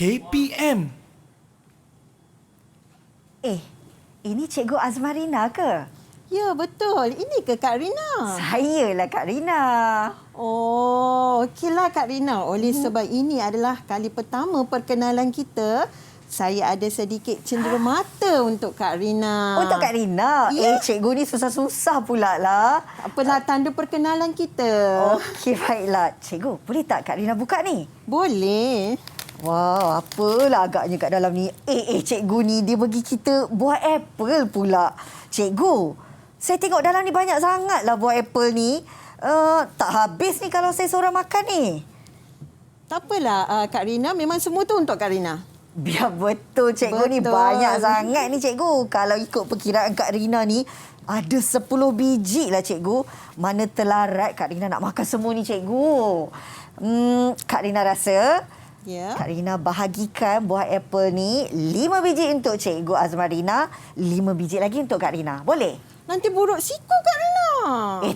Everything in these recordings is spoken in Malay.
KPM. Ini Cikgu Azmarina ke? Ya, betul. Ini ke Kak Rina? Sayalah Kak Rina. Oh, okeylah Kak Rina. Oleh sebab ini adalah kali pertama perkenalan kita, saya ada sedikit cenderamata untuk Kak Rina. Untuk Kak Rina? Ya. Cikgu ni susah-susah pula lah. Apalah tanda perkenalan kita. Okey, baiklah. Cikgu, boleh tak Kak Rina buka ni? Boleh. Wow, apalah agaknya kat dalam ni. Cikgu ni dia bagi kita buah apple pula. Cikgu, saya tengok dalam ni banyak sangat lah buah apple ni. Tak habis ni kalau saya seorang makan ni. Tak apalah Kak Rina, memang semua tu untuk Kak Rina. Biar betul cikgu ni Betul. banyak sangat ni cikgu. Kalau ikut perkiraan Kak Rina ni, ada 10 biji lah cikgu. Mana telarat Kak Rina nak makan semua ni cikgu. Kak Rina rasa... Ya. Kak Rina bahagikan buah apple ni 5 biji untuk Cikgu Azmarina, 5 biji lagi untuk Kak Rina. Boleh? Nanti buruk siku Kak Rina.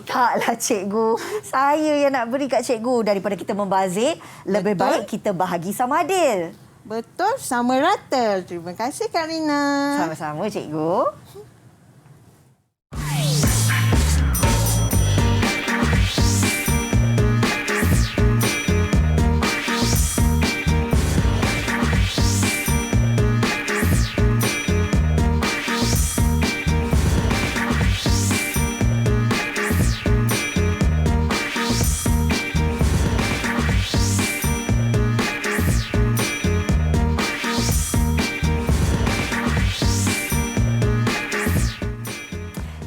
Taklah cikgu. Saya yang nak beri kat cikgu. Daripada kita membazir, lebih Betul. baik kita bahagi sama adil. Betul, sama rata. Terima kasih Kak Rina. Sama-sama cikgu.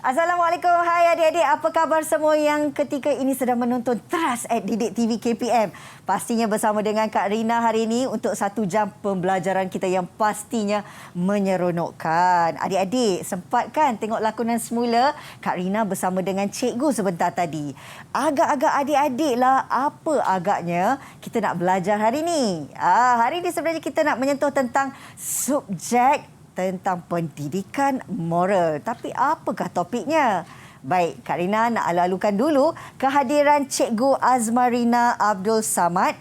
Assalamualaikum. Hai adik-adik. Apa khabar semua yang ketika ini sedang menonton Trust at Didik TV KPM. Pastinya bersama dengan Kak Rina hari ini untuk 1 jam pembelajaran kita yang pastinya menyeronokkan. Adik-adik, sempat kan tengok lakonan semula Kak Rina bersama dengan cikgu sebentar tadi. Agak-agak adik-adik lah apa agaknya kita nak belajar hari ini. Hari ini sebenarnya kita nak menyentuh tentang subjek tentang pendidikan moral. Tapi apakah topiknya? Baik, Kak Rina nak alu-alukan dulu kehadiran Cikgu Azmarina Abdul Samad,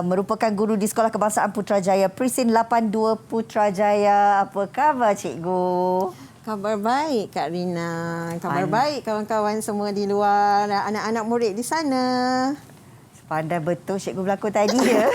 merupakan guru di Sekolah Kebangsaan Putrajaya Prisin 82 Putrajaya. Apa khabar Cikgu? Khabar baik Kak Rina. Khabar baik kawan-kawan semua di luar, anak-anak murid di sana. Pandai betul cikgu berlakon tadi ya.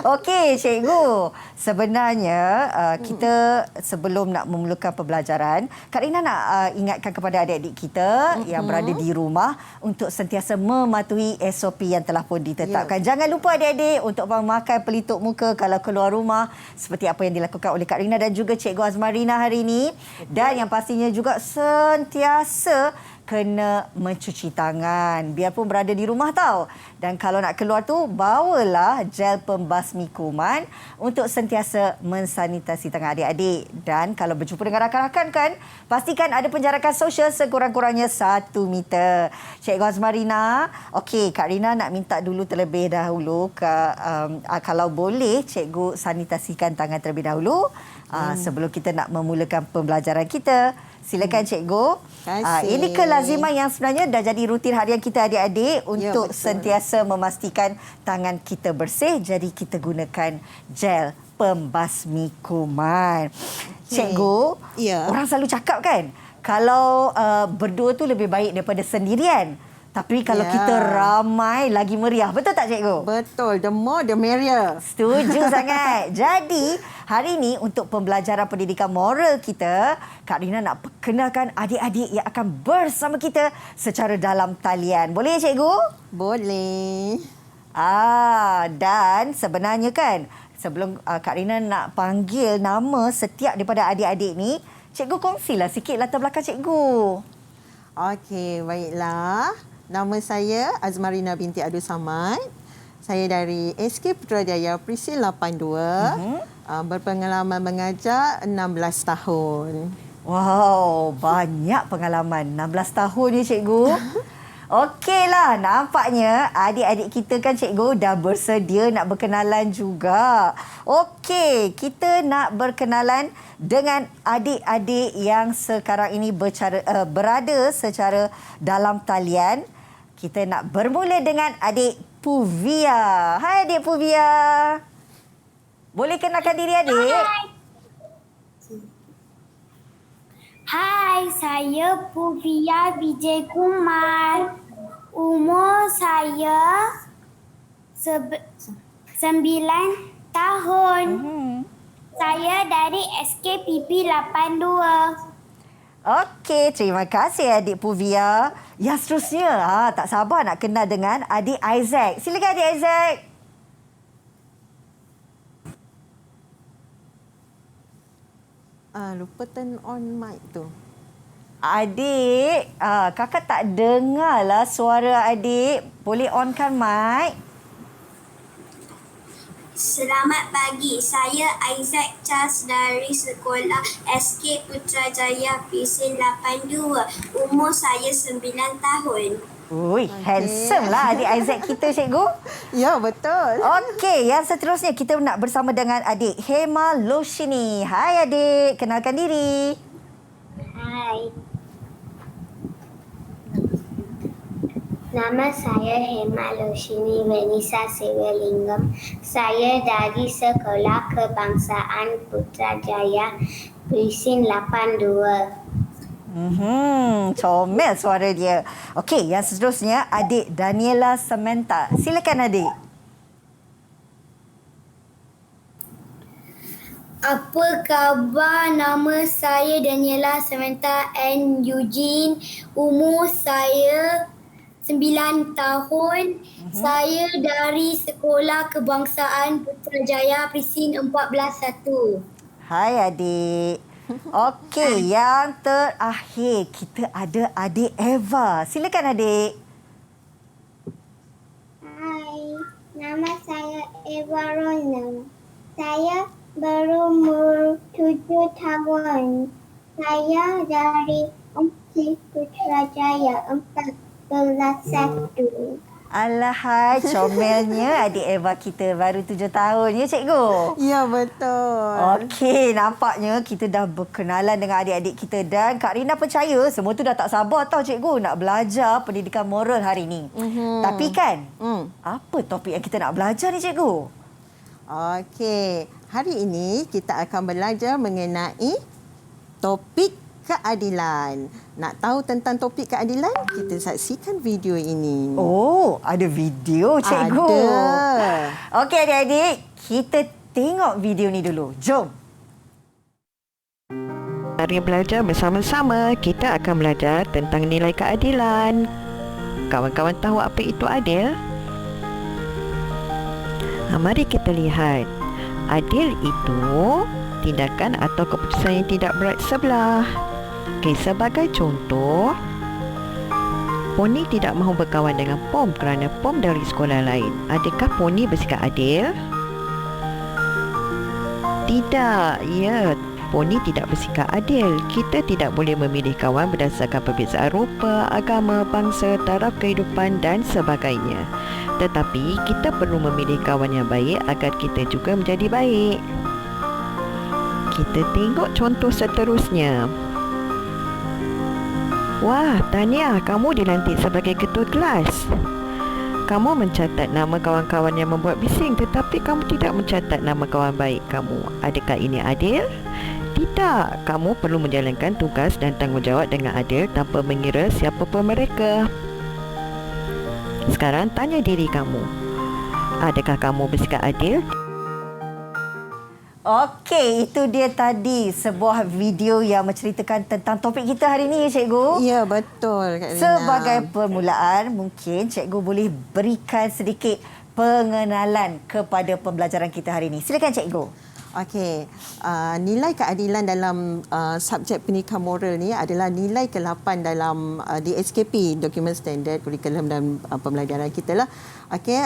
Okey cikgu, sebenarnya kita sebelum nak memulakan pembelajaran, Kak Rina nak ingatkan kepada adik-adik kita yang berada di rumah untuk sentiasa mematuhi SOP yang telah pun ditetapkan. Jangan lupa adik-adik untuk memakai pelitup muka kalau keluar rumah seperti apa yang dilakukan oleh Kak Rina dan juga Cikgu Azmarina hari ini. Dan yang pastinya juga sentiasa kena mencuci tangan biarpun berada di rumah tau. Dan kalau nak keluar tu, bawalah gel pembasmi kuman untuk sentiasa mensanitasi tangan adik-adik. Dan kalau berjumpa dengan rakan-rakan kan, pastikan ada penjarakan sosial sekurang-kurangnya 1 meter. Cikgu Azmarina, okey, Kak Rina nak minta dulu terlebih dahulu kalau boleh cikgu sanitasikan tangan terlebih dahulu sebelum kita nak memulakan pembelajaran kita. Silakan cikgu. Ini kelaziman yang sebenarnya dah jadi rutin harian kita adik-adik untuk sentiasa memastikan tangan kita bersih. Jadi kita gunakan gel pembasmi kuman. Cikgu, orang selalu cakap kan, kalau berdua tu lebih baik daripada sendirian. Tapi kalau kita ramai, lagi meriah. Betul tak cikgu? Betul. The more, the merrier. Setuju sangat. Jadi, hari ini untuk pembelajaran pendidikan moral kita, Kak Rina nak perkenalkan adik-adik yang akan bersama kita secara dalam talian. Boleh cikgu? Boleh. Dan sebenarnya kan, sebelum Kak Rina nak panggil nama setiap daripada adik-adik ni, cikgu kongsilah sikit latar belakang cikgu. Okey, baiklah. Nama saya Azmarina binti Abdul Samad. Saya dari SK Putrajaya Prisil 82. Berpengalaman mengajar 16 tahun. Wow, banyak pengalaman. 16 tahun ni cikgu. Okeylah, nampaknya adik-adik kita kan cikgu dah bersedia nak berkenalan juga. Okey, kita nak berkenalan dengan adik-adik yang sekarang ini berada secara dalam talian. Kita nak bermula dengan adik Puvia. Hai adik Puvia. Boleh kenalkan diri adik? Hai, saya Puvia Vijay Kumar. Umur saya 9 tahun. Saya dari SKPP 82. Okey, terima kasih adik Puvia. Yang seterusnya, tak sabar nak kenal dengan adik Isaac. Silakan adik Isaac. Lupa turn on mic tu. Adik, kakak tak dengar lah suara adik. Boleh onkan mic? Selamat pagi. Saya Isaac Charles dari Sekolah SK Putrajaya Presin 82. Umur saya 9 tahun. Ui, handsome lah adik Isaac kita, cikgu. Ya, betul. Okey, yang seterusnya kita nak bersama dengan adik Hema Loshini. Hai adik, kenalkan diri. Hai. Nama saya Hema Loshini Venisa Sivalingam. Saya dari Sekolah Kebangsaan Putrajaya Presin 82. Comel suara dia. Okey, yang seterusnya adik Daniela Samantha. Silakan adik. Apa khabar? Nama saya Daniela Samantha N. Eugene. Umur saya 9 tahun. Saya dari Sekolah Kebangsaan Putrajaya Presin 14-1. Hai adik. Okey, yang terakhir kita ada adik Eva. Silakan adik. Hai, nama saya Eva Rona. Saya berumur 7 tahun. Saya dari SK Putrajaya 14-1. Alahai, comelnya adik Eva kita baru 7 tahun ya cikgu. Ya, betul. Okey, nampaknya kita dah berkenalan dengan adik-adik kita dan Kak Rina percaya semua tu dah tak sabar tau cikgu nak belajar pendidikan moral hari ni. Tapi kan, apa topik yang kita nak belajar ni cikgu? Okey, hari ini kita akan belajar mengenai topik keadilan. Nak tahu tentang topik keadilan? Kita saksikan video ini. Oh, ada video cikgu. Ada. Okey adik-adik, kita tengok video ni dulu. Jom. Hari belajar bersama-sama, kita akan belajar tentang nilai keadilan. Kawan-kawan tahu apa itu adil? Mari kita lihat. Adil itu tindakan atau keputusan yang tidak berat sebelah. Okay, sebagai contoh, Poni tidak mahu berkawan dengan Pom kerana Pom dari sekolah lain. Adakah Poni bersikap adil? Tidak, ya. Poni tidak bersikap adil. Kita tidak boleh memilih kawan berdasarkan perbezaan rupa, agama, bangsa, taraf kehidupan dan sebagainya. Tetapi kita perlu memilih kawan yang baik agar kita juga menjadi baik. Kita tengok contoh seterusnya. Wah, tahniah, kamu dilantik sebagai ketua kelas. Kamu mencatat nama kawan-kawan yang membuat bising tetapi kamu tidak mencatat nama kawan baik kamu. Adakah ini adil? Tidak, kamu perlu menjalankan tugas dan tanggungjawab dengan adil tanpa mengira siapa pun mereka. Sekarang tanya diri kamu. Adakah kamu bersikap adil? Okey, itu dia tadi sebuah video yang menceritakan tentang topik kita hari ini ya cikgu. Ya, betul Kak Rina. Sebagai permulaan, mungkin cikgu boleh berikan sedikit pengenalan kepada pembelajaran kita hari ini. Silakan cikgu. Okey, nilai keadilan dalam subjek pendidikan moral ni adalah nilai ke-8 dalam DSKP, Dokumen Standard Kurikulum dan Pembelajaran kita lah. Okey,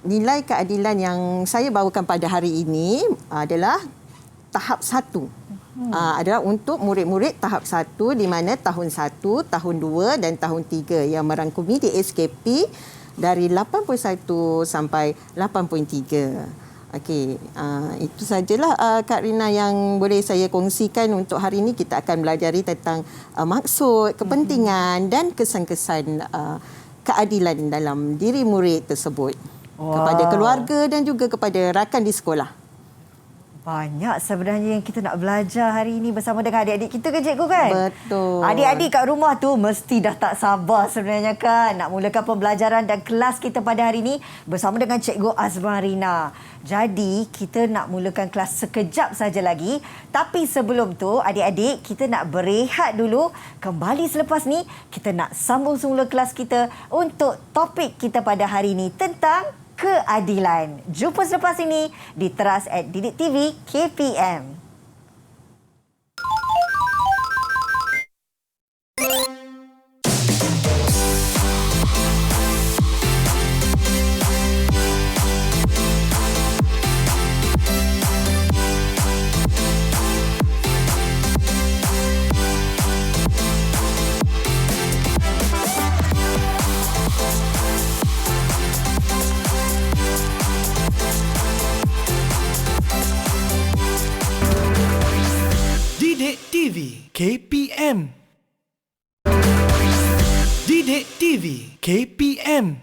nilai keadilan yang saya bawakan pada hari ini adalah tahap 1. Adalah untuk murid-murid tahap 1 di mana tahun 1, tahun 2 dan tahun 3 yang merangkumi DSKP dari 81 sampai 83. Okey, itu sajalah Kak Rina yang boleh saya kongsikan untuk hari ini. Kita akan belajari tentang maksud, kepentingan dan kesan-kesan keadilan dalam diri murid tersebut. kepada keluarga dan juga kepada rakan di sekolah. Banyak sebenarnya yang kita nak belajar hari ini bersama dengan adik-adik kita kan cikgu kan? Betul. Adik-adik kat rumah tu mesti dah tak sabar sebenarnya kan nak mulakan pembelajaran dan kelas kita pada hari ini bersama dengan Cikgu Azmarina. Jadi kita nak mulakan kelas sekejap saja lagi. Tapi sebelum tu adik-adik kita nak berehat dulu. Kembali selepas ni kita nak sambung semula kelas kita untuk topik kita pada hari ini tentang keadilan. Jumpa selepas ini di Teras @Didik TV KPM. Didik TV KPM. Didik TV KPM.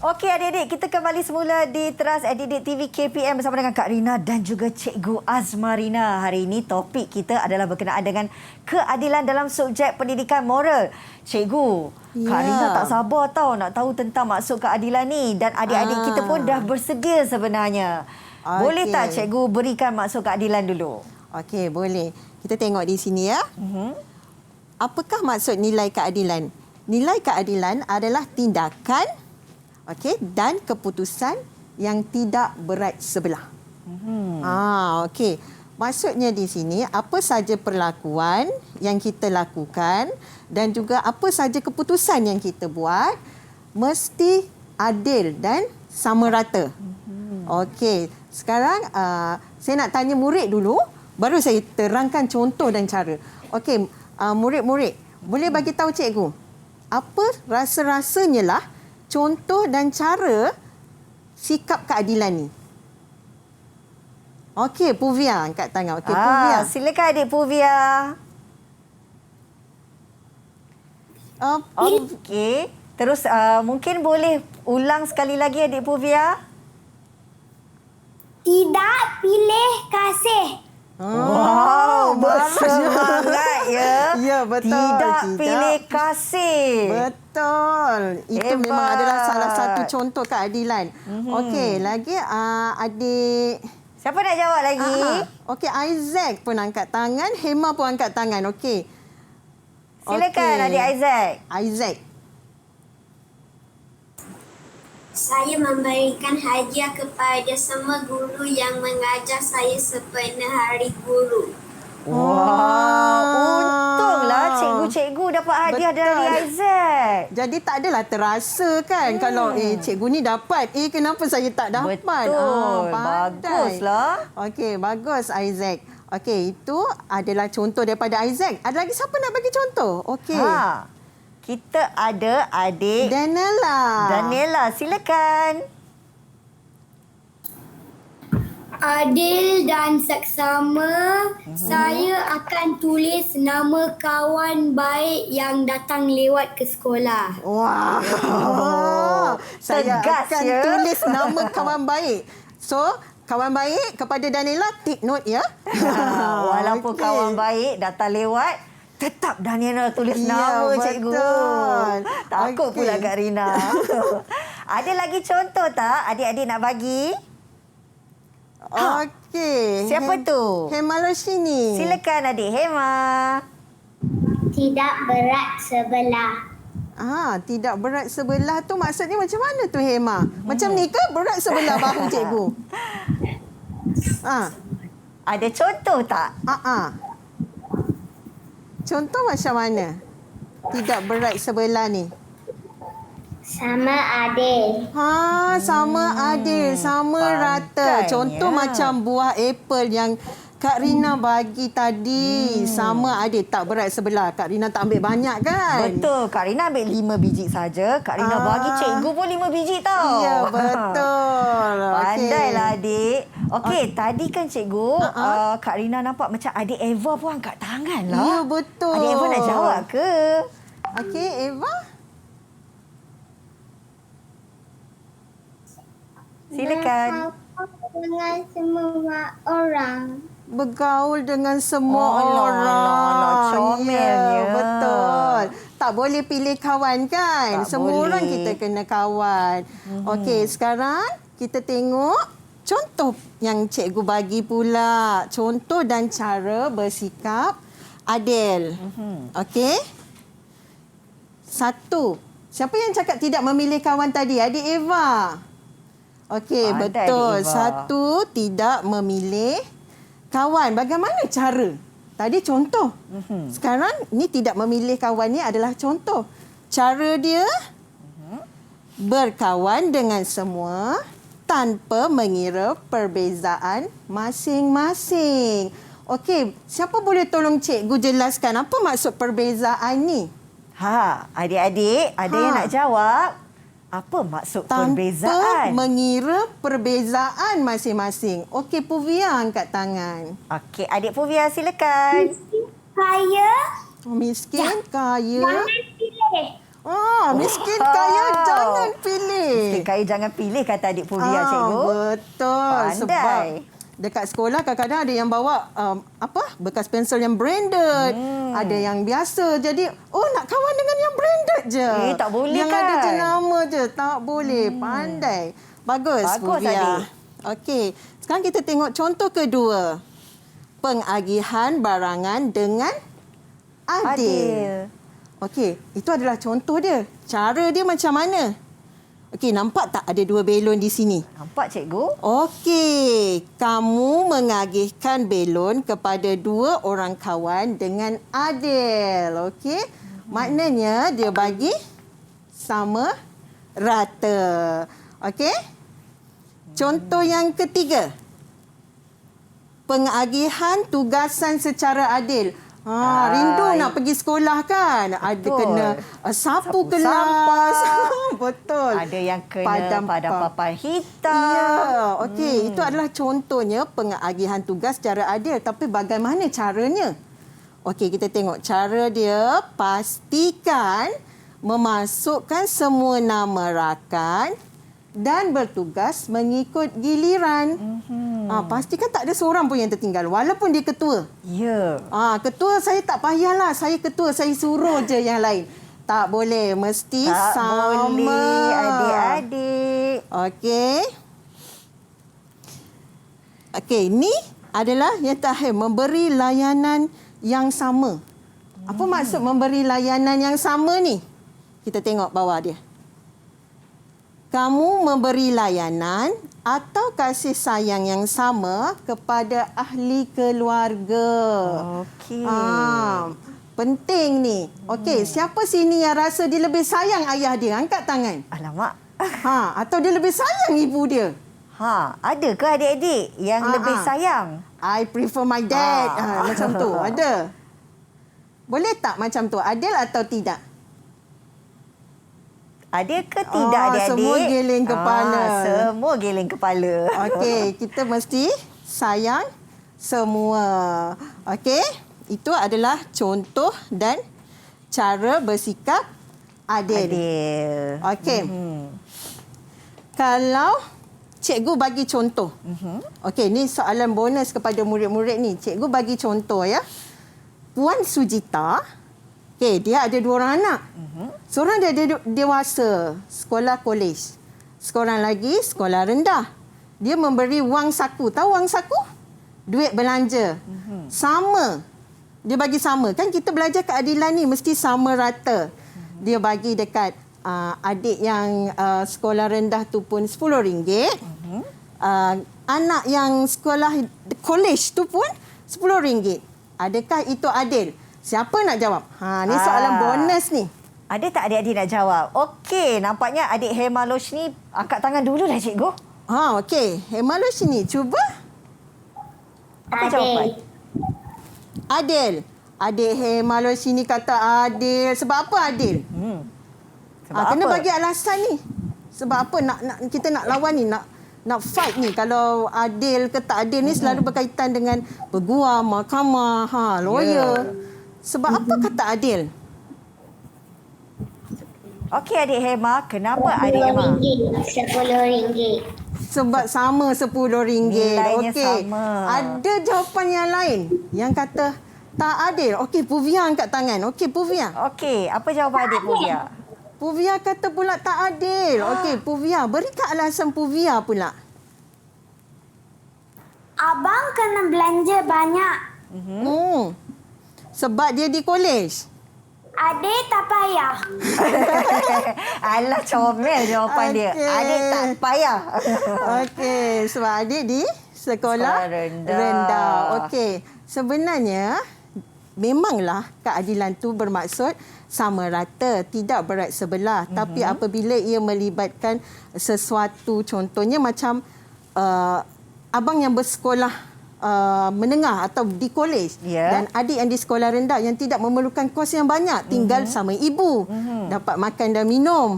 Okey adik-adik, kita kembali semula di Teras @Didik TV KPM bersama dengan Kak Rina dan juga Cikgu Azmarina. Hari ini topik kita adalah berkenaan dengan keadilan dalam subjek pendidikan moral. Cikgu, Kak Rina tak sabar tau nak tahu tentang maksud keadilan ni dan adik-adik kita pun dah bersedia sebenarnya. Boleh tak Cikgu berikan maksud keadilan dulu? Okey, boleh. Kita tengok di sini ya. Apakah maksud nilai keadilan? Nilai keadilan adalah tindakan dan keputusan yang tidak berat sebelah. Okey. Maksudnya di sini apa saja perlakuan yang kita lakukan dan juga apa saja keputusan yang kita buat mesti adil dan sama rata. Okey. Sekarang saya nak tanya murid dulu, baru saya terangkan contoh dan cara. Okey, murid-murid, boleh bagi tahu cikgu apa rasa-rasanya lah contoh dan cara sikap keadilan ni? Okey, Puvia angkat tangan. Okey, Puvia. Silakan adik Puvia. Okey. Terus mungkin boleh ulang sekali lagi adik Puvia? Tidak pilih kasih. Wow, bersemangat ya. Ya, betul. Tidak pilih kasih. Betul. Itu Hebat. memang adalah salah satu contoh keadilan. Okey, lagi adik... Siapa nak jawab lagi? Okey, Isaac pun angkat tangan. Hema pun angkat tangan. Okey. Silakan adik Isaac. Isaac. Saya memberikan hadiah kepada semua guru yang mengajar saya sepenuh hari guru. Untunglah cikgu-cikgu dapat hadiah dari Isaac. Jadi tak adalah terasa kan kalau cikgu ni dapat. Kenapa saya tak dapat? Betul. Pandai. Baguslah. Okey, bagus Isaac. Okey, itu adalah contoh daripada Isaac. Ada lagi siapa nak bagi contoh? Okey. Kita ada adik Daniela, silakan. Adil dan seksama, saya akan tulis nama kawan baik yang datang lewat ke sekolah. Wah. Saya Tegas, akan ya? tulis nama kawan baik. So, kawan baik kepada Daniela, take note ya. Walaupun Okey. kawan baik datang lewat, tetap Daniela tulis nama cikgu. betul. Takut Okey. pula Kak Rina. Ada lagi contoh tak adik-adik nak bagi? Okey. Siapa tu? Hema Roshini. Silakan adik Hema. Tidak berat sebelah. Tidak berat sebelah tu maksudnya macam mana tu Hema? Macam ni ke berat sebelah bahu cikgu? Ada contoh tak? Contoh macam mana? Tidak berat sebelah ni. Sama adil. Sama adil, sama rata. pandainya. Contoh macam buah apple yang Kak Rina bagi tadi. Sama adil, tak berat sebelah. Kak Rina tak ambil banyak kan? Betul. Kak Rina ambil 5 biji saja. Kak Rina bagi cikgu pun 5 biji tau. Ya, betul. Pandailah adik. Okey, tadi kan cikgu, Kak Rina nampak macam adik Eva pun angkat tangan lah. Ya, betul. Adik Eva nak jawab ke? Okey, Eva. Silakan. Dengan semua orang. Bergaul dengan semua Alah, orang. alah, comelnya. Ya, betul. Tak boleh pilih kawan kan? Tak Semua boleh. orang kita kena kawan. Okey, sekarang kita tengok contoh yang cikgu bagi pula. Contoh dan cara bersikap adil. Okey? 1. Siapa yang cakap tidak memilih kawan tadi? Adik Eva. Okey, Pandai betul. Adik Eva. 1, tidak memilih kawan. Bagaimana cara? Tadi contoh. Sekarang ni tidak memilih kawan ni adalah contoh. Cara dia berkawan dengan semua tanpa mengira perbezaan masing-masing. Okey, siapa boleh tolong cikgu jelaskan apa maksud perbezaan ni? Adik-adik, ada yang nak jawab? Apa maksud Tanpa perbezaan? mengira perbezaan masing-masing. Okey, Puvia angkat tangan. Okey, adik Puvia silakan. Kaya. Miskin, kaya. Jangan pilih. Miskin, kaya, jangan pilih. Miskin kaya jangan pilih, kata adik Puvia, cikgu. Betul. Pandai. Sebab dekat sekolah kadang-kadang ada yang bawa bekas pensel yang branded. Ada yang biasa. Jadi, nak kawan dengan yang branded je. Tak boleh yang kan? Yang ada jenama je. Tak boleh. Pandai. Bagus, Bagus, Puvia. adik. Okey. Sekarang kita tengok contoh kedua. Pengagihan barangan dengan adil. Okey, itu adalah contoh dia. Cara dia macam mana? Okey, nampak tak ada 2 belon di sini? Nampak, cikgu? Okey, kamu mengagihkan belon kepada 2 orang kawan dengan adil. Okey, maknanya dia bagi sama rata. Okey? Contoh yang ketiga. Pengagihan tugasan secara adil. Rindu nak pergi sekolah kan? Ada Betul. kena sapu kelas. sampah. Betul. Ada yang kena padam papan hitam. Ya, okey. Itu adalah contohnya pengagihan tugas secara adil. Tapi bagaimana caranya? Okey, kita tengok cara dia. Pastikan memasukkan semua nama rakan dan bertugas mengikut giliran. Pastikan tak ada seorang pun yang tertinggal walaupun dia ketua. Ya. Ketua saya tak payahlah, saya ketua, saya suruh je yang lain. Tak boleh, mesti Tak sama. boleh, adik-adik. Okey. Okey, ni adalah yang terakhir, memberi layanan yang sama. Apa maksud memberi layanan yang sama ni? Kita tengok bawah dia. Kamu memberi layanan atau kasih sayang yang sama kepada ahli keluarga. Okey. Penting ni. Okey, siapa sini yang rasa dia lebih sayang ayah dia? Angkat tangan. Alamak. Atau dia lebih sayang ibu dia? Ada ke adik-adik yang lebih sayang? I prefer my dad. Macam tu. Ada? Boleh tak macam tu? Adil atau tidak? Ada ke tidak adik-adik? Semua giling kepala. Semua giling kepala. Okey, kita mesti sayang semua. Okey? Itu adalah contoh dan cara bersikap adil. Okey. Kalau cikgu bagi contoh. Okey, ni soalan bonus kepada murid-murid ni. Cikgu bagi contoh ya. Puan Sujita, dia ada 2 orang anak. Seorang dia dewasa, sekolah kolej. Seorang lagi sekolah rendah. Dia memberi wang saku. Tahu wang saku? Duit belanja. Sama. Dia bagi sama. Kan kita belajar keadilan ni mesti sama rata. Dia bagi dekat adik yang sekolah rendah tu pun RM10. Anak yang sekolah kolej tu pun RM10. Adakah itu adil? Siapa nak jawab? Ni soalan bonus ni. Ada tak adik-adik nak jawab? Okey, nampaknya adik Hemalosh ni angkat tangan dulu lah cikgu. Okey. Hemalosh ni cuba. Apa Adil. jawapan? Adil. Adik Hemalosh ni kata adil. Sebab apa adil? Sebab Kena apa? bagi alasan ni. Sebab apa kita nak lawan ni, nak fight ni. Kalau adil ke tak adil ni selalu berkaitan dengan peguam, mahkamah, lawyer. Sebab apa kata adil? Okey adik Hema, kenapa adik Hema? RM10. Sebab sama RM10. Nilainya Okey. sama. Ada jawapan yang lain yang kata tak adil. Okey, Puvia angkat tangan. Okey, Puvia. Okey, apa jawapan adik Puvia? Puvia kata pula tak adil. Okey, Puvia. Berikan alasan Puvia pula. Abang kena belanja banyak. Sebab dia di kolej. Adik tak payah. Alah, comel jawapan dia. Okey. Adik tak payah. Okey, sebab adik di sekolah Sekolah rendah. Okey, sebenarnya memanglah keadilan tu bermaksud sama rata, tidak berat sebelah. Tapi apabila ia melibatkan sesuatu, contohnya macam abang yang bersekolah menengah atau di kolej dan adik yang di sekolah rendah yang tidak memerlukan kos yang banyak, tinggal sama ibu, dapat makan dan minum,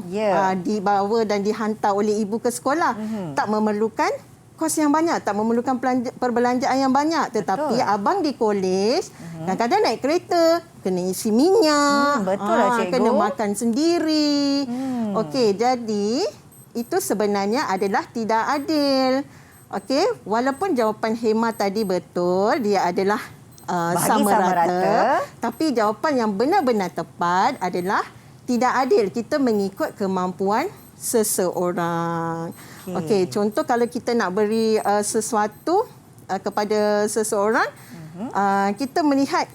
dibawa dan dihantar oleh ibu ke sekolah, tak memerlukan kos yang banyak, tak memerlukan perbelanjaan yang banyak. Tetapi abang di kolej kadang-kadang naik kereta, kena isi minyak, betul lah, cikgu. kena makan sendiri. Okey, jadi itu sebenarnya adalah tidak adil. Okey, walaupun jawapan Hema tadi betul, dia adalah sama rata, tapi jawapan yang benar-benar tepat adalah tidak adil. Kita mengikut kemampuan seseorang. Okey, contoh kalau kita nak beri sesuatu kepada seseorang, kita melihat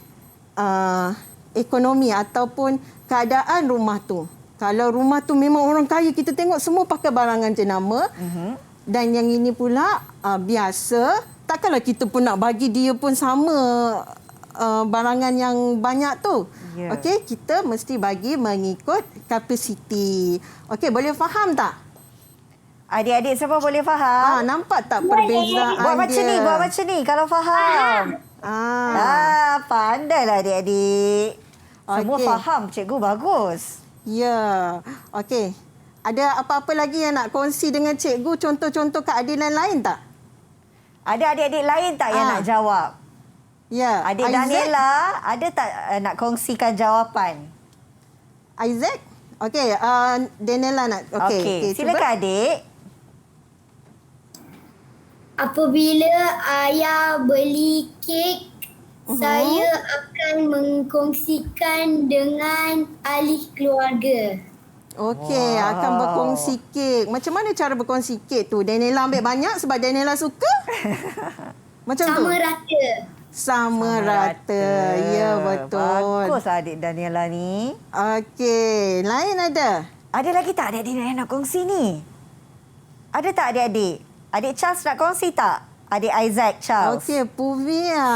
ekonomi ataupun keadaan rumah tu. Kalau rumah tu memang orang kaya, kita tengok semua pakai barangan jenama. Dan yang ini pula biasa, takkanlah kita pun nak bagi dia pun sama barangan yang banyak tu. Okey, kita mesti bagi mengikut kapasiti. Okey, boleh faham tak? Adik-adik semua boleh faham? Nampak tak perbezaan dia? Buat macam ni kalau faham. Pandailah adik-adik. Semua Okey. faham, cikgu bagus. Ya. Okey. Ada apa-apa lagi yang nak kongsi dengan cikgu, contoh-contoh keadilan lain tak? Ada adik-adik lain tak yang nak jawab? Ya. Adik Isaac? Daniela, ada tak nak kongsikan jawapan? Isaac? Okey, Daniela nak. Okey, silakan cuba. adik. Apabila ayah beli kek, saya akan mengkongsikan dengan ahli keluarga. Okey, akan berkongsi kek. Macam mana cara berkongsi kek tu? Daniela ambil banyak sebab Daniela suka? Macam tu? Sama rata. Sama rata. Ya, betul. Bagus adik Daniela ni. Okey, lain ada? Ada lagi tak adik-adik yang nak kongsi ni? Ada tak adik-adik? Adik Charles nak kongsi tak? Adik Isaac Charles. Okey, Puvia.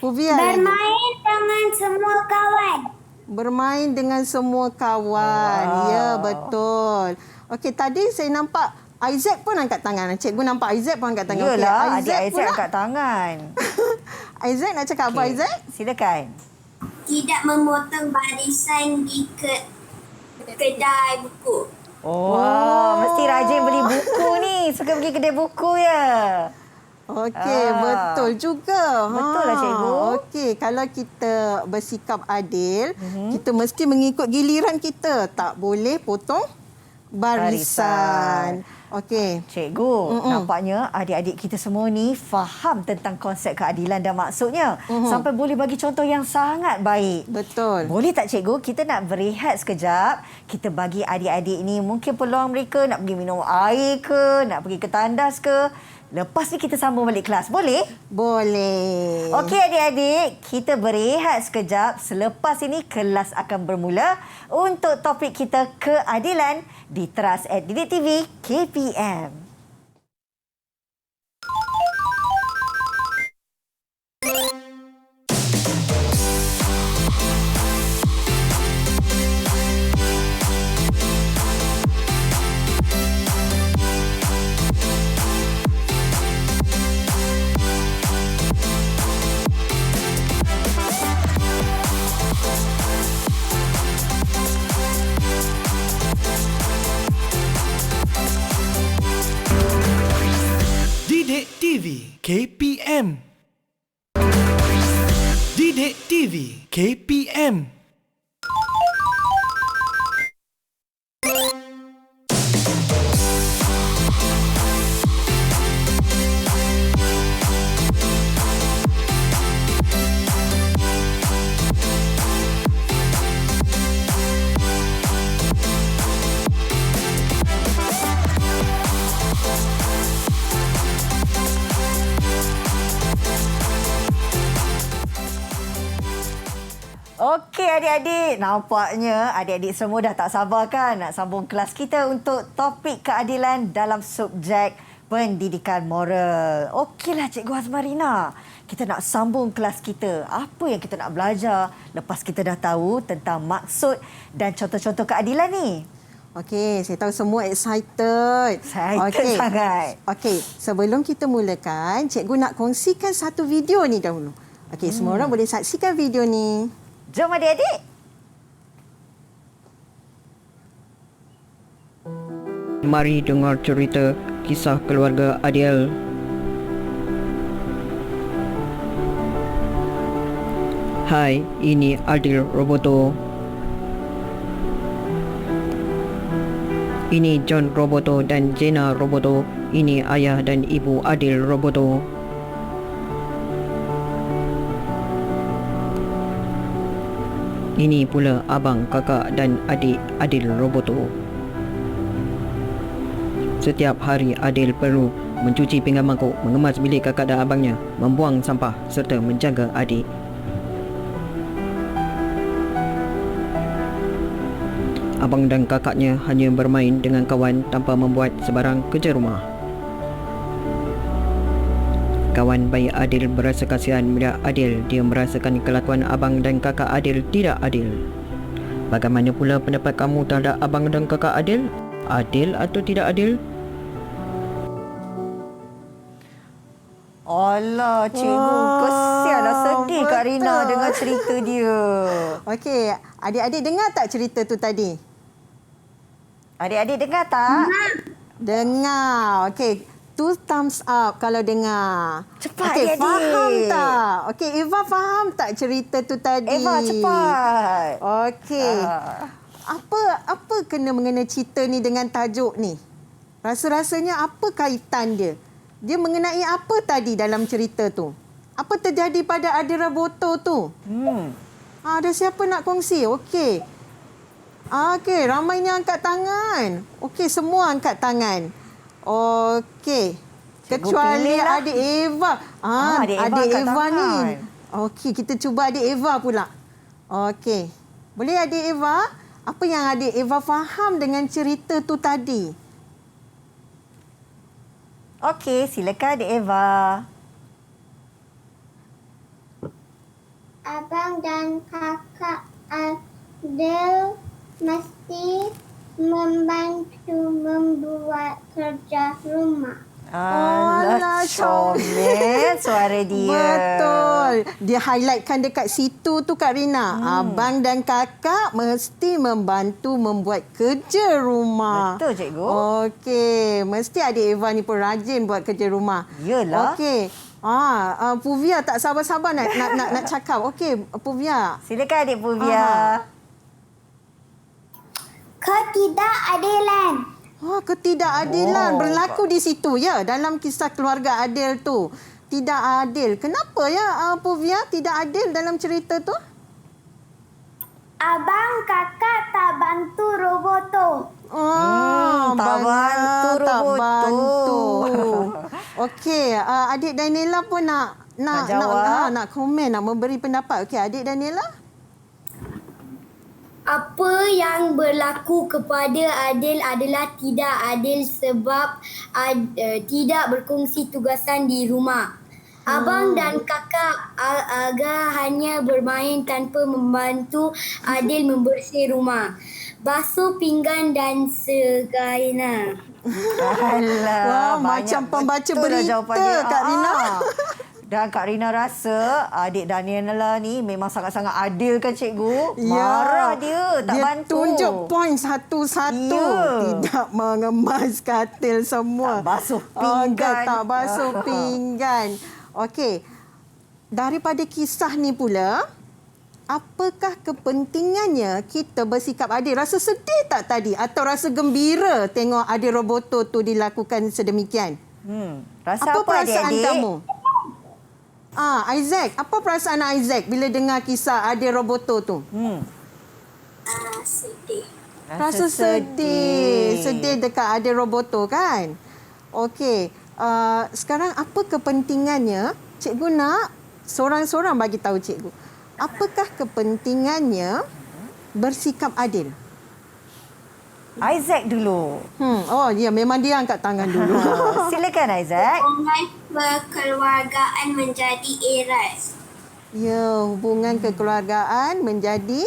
Puvia lagi. Bermain dengan semua kawan. Bermain dengan semua kawan. Ya, betul. Okey, tadi saya nampak Isaac pun angkat tangan. Cikgu nampak Isaac pun angkat tangan. Yalah, Okey, adik Isaac pula. angkat tangan. Isaac nak cakap apa, Isaac? Silakan. Tidak memotong barisan di kedai buku. Mesti rajin beli buku ni. Suka pergi kedai buku ya. Okey, betul juga. Betul lah, cikgu. Okey, kalau kita bersikap adil, kita mesti mengikut giliran kita. Tak boleh potong barisan. Okey. Cikgu, nampaknya adik-adik kita semua ni faham tentang konsep keadilan dan maksudnya. Sampai boleh bagi contoh yang sangat baik. Betul. Boleh tak cikgu, kita nak berehat sekejap. Kita bagi adik-adik ni mungkin peluang mereka nak pergi minum air ke, nak pergi ke tandas ke. Lepas ni kita sambung balik kelas. Boleh? Boleh. Okey adik-adik, kita berehat sekejap. Selepas ini kelas akan bermula untuk topik kita keadilan di Teras at Didik TV KPM. TV KPM. Didik TV KPM. Okey adik-adik, nampaknya adik-adik semua dah tak sabar kan nak sambung kelas kita untuk topik keadilan dalam subjek pendidikan moral. Okeylah Cikgu Azmarina, kita nak sambung kelas kita. Apa yang kita nak belajar lepas kita dah tahu tentang maksud dan contoh-contoh keadilan ni? Okey, saya tahu semua excited. Excited sangat. Okey, sebelum kita mulakan, cikgu nak kongsikan satu video ni dahulu. Okey, semua orang boleh saksikan video ni. Jom adik-adik. Mari dengar cerita kisah keluarga Adil. Hai, ini Adil Roboto. Ini John Roboto dan Jenna Roboto. Ini ayah dan ibu Adil Roboto. Ini pula abang, kakak dan adik Adil Roboto. Setiap hari Adil perlu mencuci pinggan mangkuk, mengemas bilik kakak dan abangnya, membuang sampah serta menjaga adik. Abang dan kakaknya hanya bermain dengan kawan tanpa membuat sebarang kerja rumah. Kawan baik Adil berasa kasihan melihat Adil. Dia merasakan kelakuan abang dan kakak Adil tidak adil. Bagaimana pula pendapat kamu terhadap abang dan kakak Adil? Adil atau tidak adil? Alah, cikgu. Kesianlah, sedih Kak Rina dengar cerita dia. Okey, adik-adik dengar tak cerita tu tadi? Adik-adik dengar tak? Dengar. Okey. 2 thumbs up kalau dengar. Cepat, okey, adik-adik. faham tak? Okey, Eva faham tak cerita tu tadi? Eva, cepat. Okey. Apa kena mengena cerita ni dengan tajuk ni? Rasa-rasanya apa kaitan dia? Dia mengenai apa tadi dalam cerita tu? Apa terjadi pada Adil Roboto tu? Ada siapa nak kongsi? Okey. Okey, ramainya angkat tangan. Okey, semua angkat tangan. Okey. Kecuali adik Eva. Adik Eva ni. Okey, kita cuba adik Eva pula. Okey. Boleh adik Eva? Apa yang adik Eva faham dengan cerita tu tadi? Okey, silakan adik Eva. Abang dan kakak Adil mesti membantu membuat kerja rumah. Alah, comel suara dia. Betul. Dia highlightkan dekat situ tu Kak Rina. Abang dan kakak mesti membantu membuat kerja rumah. Betul, cikgu. Okey. Mesti adik Eva ni pun rajin buat kerja rumah. Yalah. Okey. Puvia tak sabar-sabar nak cakap. Okey, Puvia. Silakan adik Puvia. Ketidakadilan. Ketidakadilan berlaku di situ ya, dalam kisah keluarga Adil tu. Tidak adil. Kenapa ya Puvia tidak adil dalam cerita tu? Abang kakak tak bantu Roboto. Tak bantu Roboto. Okey, adik Daniela pun nak jawab. nak komen, nak memberi pendapat. Okey, adik Daniela? Apa yang berlaku kepada Adil adalah tidak adil sebab tidak berkongsi tugasan di rumah. Abang dan kakak Aga hanya bermain tanpa membantu Adil membersih rumah, basuh pinggan dan sebagainya. Alah, Wah, macam pembaca berita Kak Rina. Dan Kak Rina rasa adik Daniela ni memang sangat-sangat adil kan cikgu? Ya. Marah dia, tak dia bantu. tunjuk poin satu-satu. Ya. Tidak mengemas katil semua. Tak basuh pinggan. Tak basuh pinggan. Okey. Daripada kisah ni pula, apakah kepentingannya kita bersikap adil? Rasa sedih tak tadi? Atau rasa gembira tengok adik Roboto tu dilakukan sedemikian? Rasa Apa apa perasaan adik-adik? kamu? Isaac, apa perasaan Isaac bila dengar kisah adik Roboto tu? Sedih. Rasa sedih. Sedih dekat adik Roboto kan? Okey. Sekarang apa kepentingannya? Cikgu nak seorang-seorang bagi tahu cikgu. Apakah kepentingannya bersikap adil? Isaac dulu. Oh, ya, memang dia angkat tangan dulu. Silakan Isaac. Hubungan kekeluargaan menjadi erat. Ya, hubungan kekeluargaan menjadi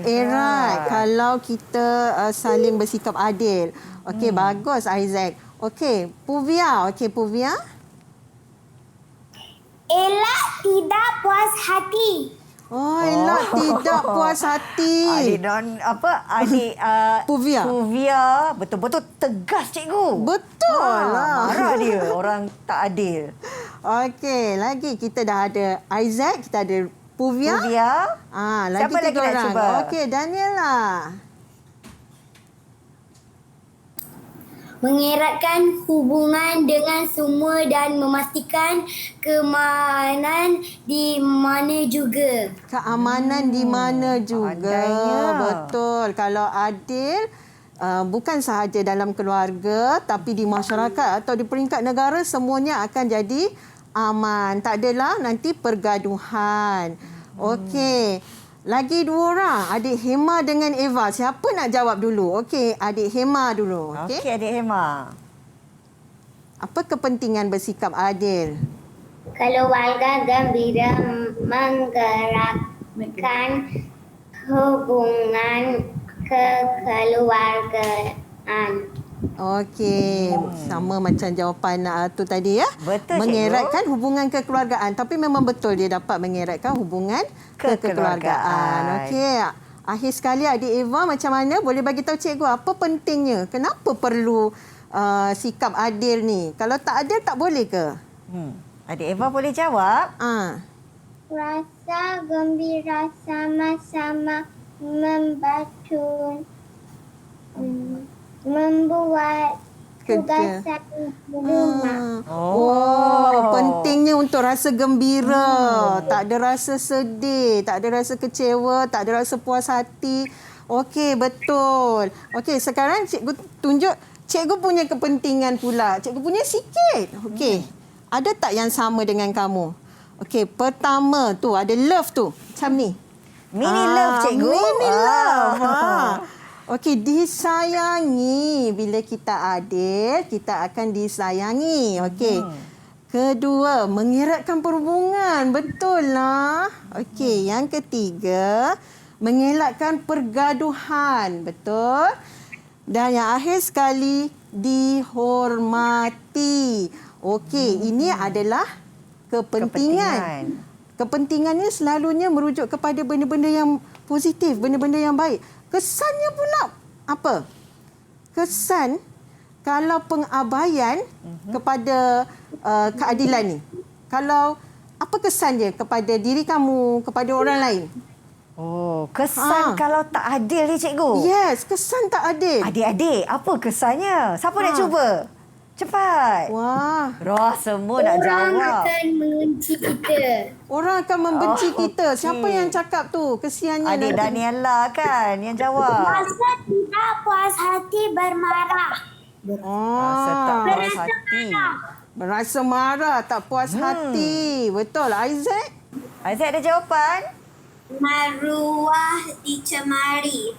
erat kalau kita saling bersikap adil. Okey, bagus Isaac. Okey, Puvia. Elak tidak puas hati. Oh, elak tidak puas hati. Adik Puvia. Puvia betul-betul tegas cikgu. Betul lah. Marah dia orang tak adil. Okey, lagi kita dah ada Isaac, kita ada Puvia. Lagi Siapa lagi tiga nak orang. cuba? Okey, Daniela. Mengeratkan hubungan dengan semua dan memastikan keamanan di mana juga. Keamanan di mana juga. Pandainya. Betul. Kalau adil, bukan sahaja dalam keluarga tapi di masyarakat atau di peringkat negara, semuanya akan jadi aman. Tak adalah nanti pergaduhan. Okey. Lagi dua orang, adik Hema dengan Eva. Siapa nak jawab dulu? Okey, adik Hema dulu. Okey, adik Hema. Apa kepentingan bersikap adil? Keluarga gembira menggerakkan hubungan kekeluargaan. Okey, sama macam jawapan tu tadi ya. Betul, mengeratkan hubungan kekeluargaan, tapi memang betul dia dapat mengeratkan hubungan kekeluargaan. Okey. Akhir sekali adik Eva, macam mana boleh bagi tahu cikgu apa pentingnya? Kenapa perlu sikap adil ni? Kalau tak adil tak boleh ke? Adik Eva boleh jawab? Rasa gembira sama-sama membantu membuat tugasan di rumah. Pentingnya untuk rasa gembira. Tak ada rasa sedih, tak ada rasa kecewa, tak ada rasa puas hati. Okey, betul. Okey, sekarang cikgu tunjuk cikgu punya kepentingan pula. Cikgu punya sikit. Okey. Ada tak yang sama dengan kamu? Okey, pertama tu ada love tu. Macam ni. Mini love cikgu. Mini love. Okey, disayangi. Bila kita adil, kita akan disayangi. Okey. Kedua, mengeratkan perhubungan. Betul lah. Okey, yang ketiga, mengelakkan pergaduhan. Betul. Dan yang akhir sekali, dihormati. Okey, ini adalah kepentingan. Kepentingannya selalunya merujuk kepada benda-benda yang positif, benda-benda yang baik. Kesannya pula apa? Kesan kalau pengabaian kepada keadilan ni. Kalau apa kesan dia kepada diri kamu, kepada orang lain? Kesan kalau tak adil ni cikgu. Yes, kesan tak adil. Adik-adik, apa kesannya? Siapa nak cuba? Cepat. Wah. Semua nak jawab. Orang akan membenci kita. Orang akan membenci kita. Siapa yang cakap tu? Kesiannya Adik nanti. Daniela kan yang jawab. Rasa tidak puas hati bermarah. Rasa tak puas hati. Berasa marah, tak puas hati. Betul, Isaac? Isaac ada jawapan? Maruah dicemari.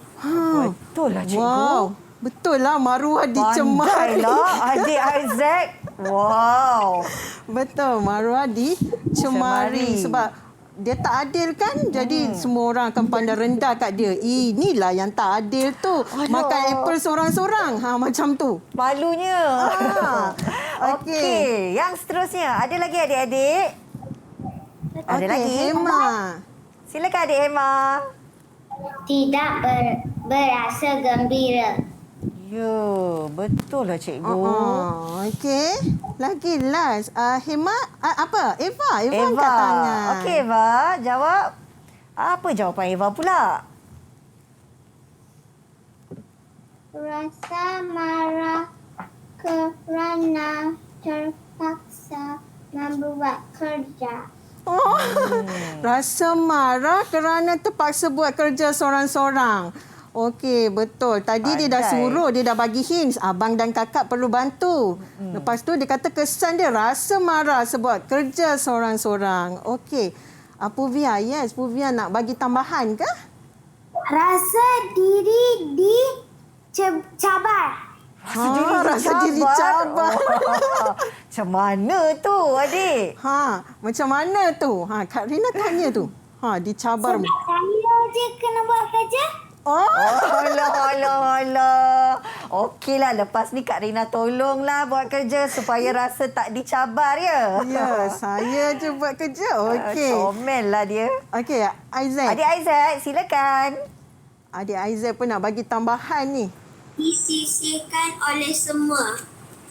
Betul lah cikgu. Wow. Betul lah, maruah dicemari. Pandai lah adik Isaac. Wow. Betul, maruah dicemari. Sebab dia tak adil kan, jadi semua orang akan pandang rendah kat dia. Inilah yang tak adil tu. Makan apple seorang-seorang. Macam tu. Malunya. Okey. Yang seterusnya, ada lagi adik-adik? Ada Okey, lagi? Hema. Silakan adik Hema. Tidak berasa gembira. Ya, betul lah cikgu. Okey. Lagi last. Hema, apa? Eva Eva. angkat tangan. Okey Eva, jawab. Apa jawapan Eva pula? Rasa marah kerana terpaksa membuat kerja. Rasa marah kerana terpaksa buat kerja seorang-seorang. Okey, betul. Tadi dia dah Pandai. suruh, dia dah bagi hints. Abang dan kakak perlu bantu. Lepas tu dia kata kesan dia rasa marah sebab kerja seorang-seorang. Okey. Puvia, yes. Puvia nak bagi tambahan ke? Rasa diri dicabar. Rasa diri cabar. Oh, macam mana tu adik? Macam mana tu? Kak Rina tanya tu. Dicabar. Saya je kena buat kerja. Alah. Okeylah, lepas ni Kak Rina tolonglah buat kerja supaya rasa tak dicabar ya. Ya, saya je buat kerja. Okey. Comel lah dia. Okey, Aizat. Adik Aizat, silakan. Adik Aizat pun nak bagi tambahan ni. Disisihkan oleh semua.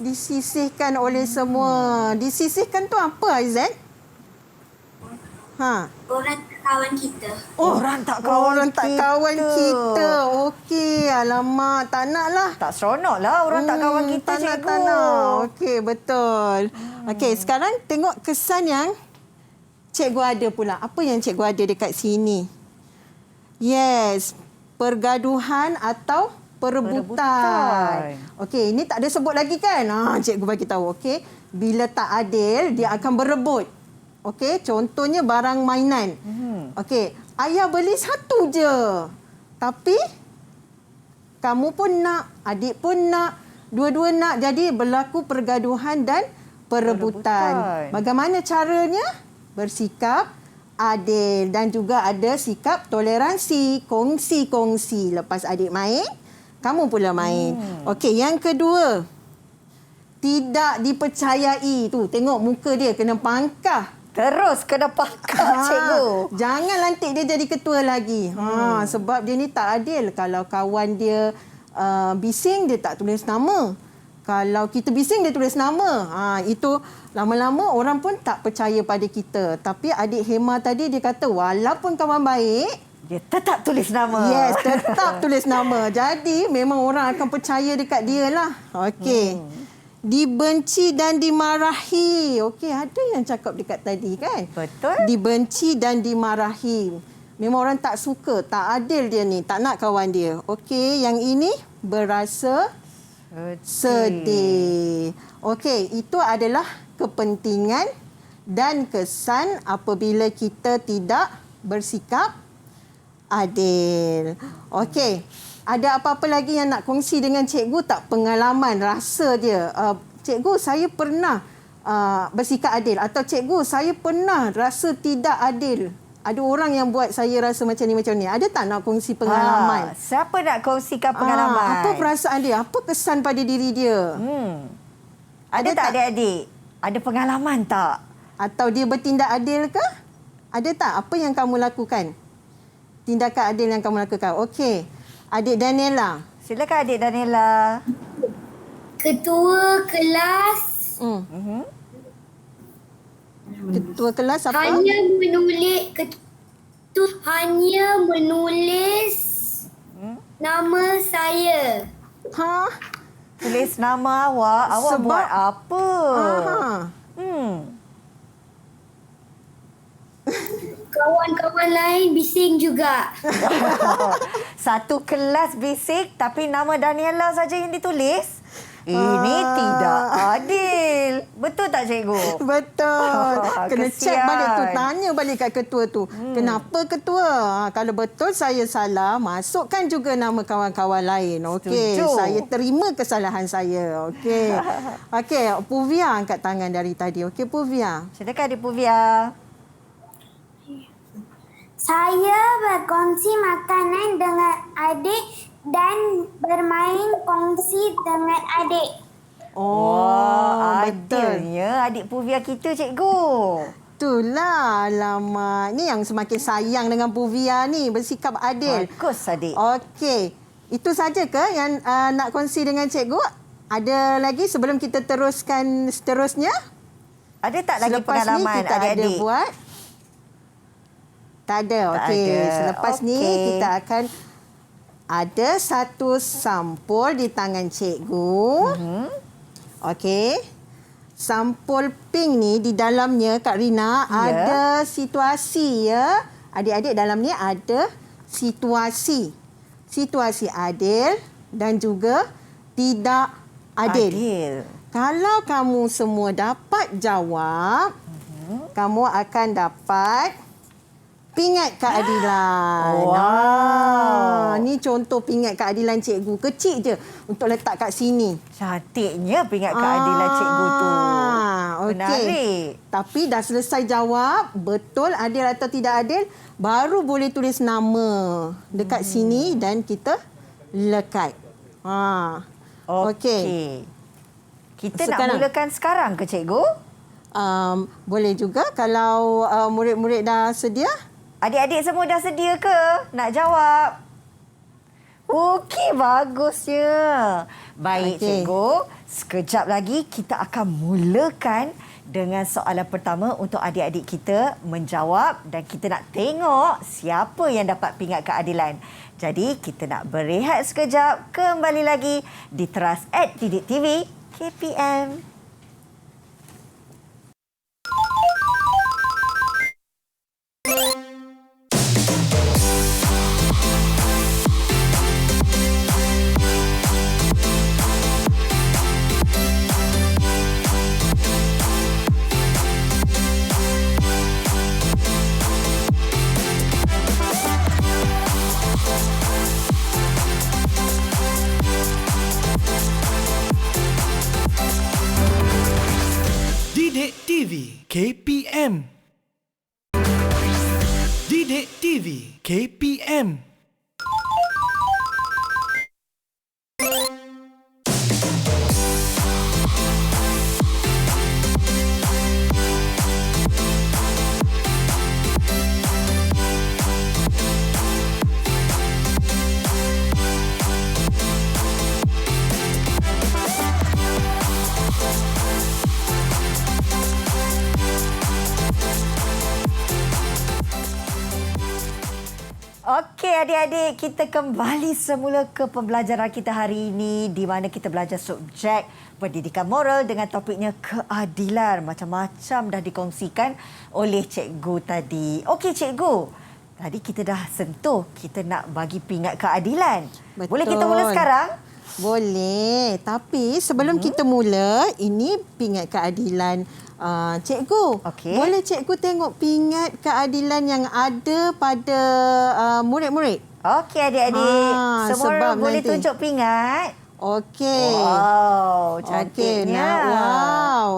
Disisihkan oleh semua. Disisihkan tu apa, Aizat? Orang kawan kita. Orang tak kawan kita. Okey, alamak. Tak nak lah. Tak seronok lah orang tak kawan kita, cikgu. Tak nak. Okey, betul. Okey, sekarang tengok kesan yang cikgu ada pula. Apa yang cikgu ada dekat sini? Yes, pergaduhan atau perebutan. Okey, ini tak ada sebut lagi kan? Cikgu bagi tahu. Okey, bila tak adil, dia akan berebut. Okey, contohnya barang mainan. Okey, ayah beli satu je. Tapi kamu pun nak, adik pun nak, dua-dua nak, jadi berlaku pergaduhan dan perebutan. Bagaimana caranya? Bersikap adil dan juga ada sikap toleransi, kongsi-kongsi. Lepas adik main, kamu pula main. Okey, yang kedua, tidak dipercayai. Tu, tengok muka dia kena pangkah. Terus kena pakar, cikgu. Jangan lantik dia jadi ketua lagi. Sebab dia ni tak adil. Kalau kawan dia bising, dia tak tulis nama. Kalau kita bising, dia tulis nama. Itu lama-lama orang pun tak percaya pada kita. Tapi adik Hema tadi dia kata walaupun kawan baik, dia tetap tulis nama. yes, tetap tulis nama. Jadi memang orang akan percaya dekat dia lah. Okey. Dibenci dan dimarahi. Okey, ada yang cakap dekat tadi kan? Betul. Dibenci dan dimarahi. Memang orang tak suka, tak adil dia ni, tak nak kawan dia. Okey, yang ini berasa sedih. Okey, itu adalah kepentingan dan kesan apabila kita tidak bersikap adil. Okey. Ada apa-apa lagi yang nak kongsi dengan cikgu tak? Pengalaman, rasa dia. Cikgu, saya pernah bersikap adil. Atau cikgu, saya pernah rasa tidak adil. Ada orang yang buat saya rasa macam ni, macam ni. Ada tak nak kongsi pengalaman? Siapa nak kongsikan pengalaman? Apa perasaan dia? Apa kesan pada diri dia? Ada tak adik-adik? Ada pengalaman tak? Atau dia bertindak adil ke? Ada tak? Apa yang kamu lakukan? Tindakan adil yang kamu lakukan. Okey. Adik Daniela. Silakan adik Daniela. Ketua kelas Ketua kelas apa? hanya menulis nama saya. Tulis nama awak. Awak Sebab- buat apa? Kawan-kawan lain bising juga. Satu kelas bisik tapi nama Daniela saja yang ditulis. Ini tidak adil. Betul tak cikgu? Betul. Kena Kesian. check balik tu. Tanya balik kat ketua tu. Kenapa ketua? Kalau betul saya salah, masukkan juga nama kawan-kawan lain. Okey. Setuju. Saya terima kesalahan saya. Okey. Okey. Puvia angkat tangan dari tadi. Okey, Puvia. Silakan adik Puvia. Saya berkongsi makanan dengan adik dan bermain kongsi dengan adik. Oh, betul. Adilnya adik Puvia kita, cikgu. itulah. Alamak. Ni yang semakin sayang dengan Puvia ni. Bersikap adil. Bagus, adik. Okey. Itu saja ke yang nak kongsi dengan cikgu? Ada lagi sebelum kita teruskan seterusnya? Ada tak lagi Selepas pengalaman ni kita adik-adik? ada buat? Tak ada. Tak Okey. ada. Selepas ni Okey. kita akan ada satu sampul di tangan cikgu. Okey. Sampul pink ni di dalamnya Kak Rina ada situasi ya. Adik-adik dalam ni ada situasi. Situasi adil dan juga tidak adil. Kalau kamu semua dapat jawab, kamu akan dapat pingat keadilan. Wow. Ni contoh pingat keadilan cikgu. Kecil je untuk letak kat sini. Cantiknya pingat keadilan cikgu tu. Okey. Menarik. Tapi dah selesai jawab, betul adil atau tidak adil, baru boleh tulis nama dekat sini dan kita lekat. Okey. Kita Sekarang. nak mulakan sekarang ke cikgu? Boleh juga kalau murid-murid dah sedia. Adik-adik semua dah sedia ke nak jawab? Okey, bagusnya. Baik, Okey. cikgu. Sekejap lagi kita akan mulakan dengan soalan pertama untuk adik-adik kita menjawab dan kita nak tengok siapa yang dapat pingat keadilan. Jadi, kita nak berehat sekejap. Kembali lagi di Teras @ TV KPM. Didik TV KPM. Didik TV KPM. Okey adik-adik, kita kembali semula ke pembelajaran kita hari ini di mana kita belajar subjek pendidikan moral dengan topiknya keadilan. Macam-macam dah dikongsikan oleh cikgu tadi. Okey cikgu, tadi kita dah sentuh kita nak bagi pingat keadilan. Betul. Boleh kita mula sekarang? Boleh. Tapi sebelum kita mula, ini pingat keadilan cikgu. Okey. Boleh cikgu tengok pingat keadilan yang ada pada murid-murid? Okey adik-adik, semua sebab orang boleh nanti- tunjuk pingat. Okey. Wow, Okey, cantiknya.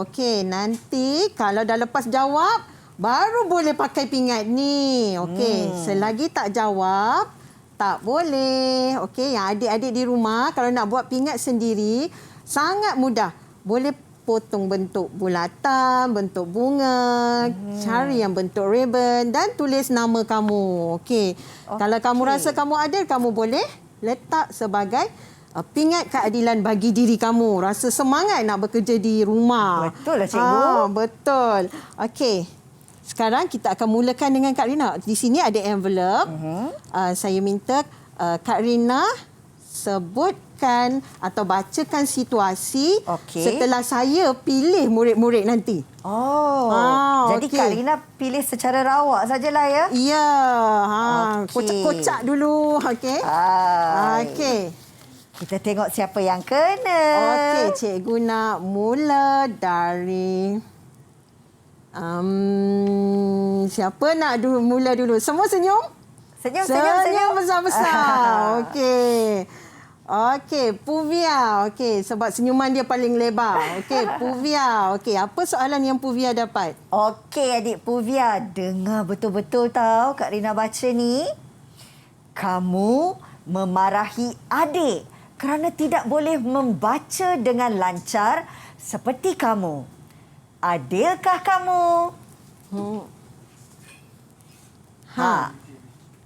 Okey, nanti kalau dah lepas jawab, baru boleh pakai pingat ni. Okey, selagi tak jawab, tak boleh. Okey, yang adik-adik di rumah kalau nak buat pingat sendiri, sangat mudah. Boleh potong bentuk bulatan, bentuk bunga, cari yang bentuk ribbon dan tulis nama kamu. Okey. Kalau kamu rasa kamu adil, kamu boleh letak sebagai pingat keadilan bagi diri kamu. Rasa semangat nak bekerja di rumah. Betul lah, cikgu. Betul. Okey. Sekarang kita akan mulakan dengan Kak Rina. Di sini ada envelope. Saya minta Kak Rina sebutkan atau bacakan situasi Okey. setelah saya pilih murid-murid nanti. Oh, jadi okey. Kak Rina pilih secara rawak sajalah ya? Ya, Okey. kocak-kocak dulu. Okey. Okey. Kita tengok siapa yang kena. Okey, cikgu nak mula dari siapa nak mula dulu? Semua senyum? Senyum. besar-besar. Okey. Okey, Puvia. Okey, sebab senyuman dia paling lebar. Okey, Puvia. Okey, apa soalan yang Puvia dapat? Okey adik Puvia, dengar betul-betul tahu Kak Rina baca ni. Kamu memarahi adik kerana tidak boleh membaca dengan lancar seperti kamu. Adilkah kamu? Ha.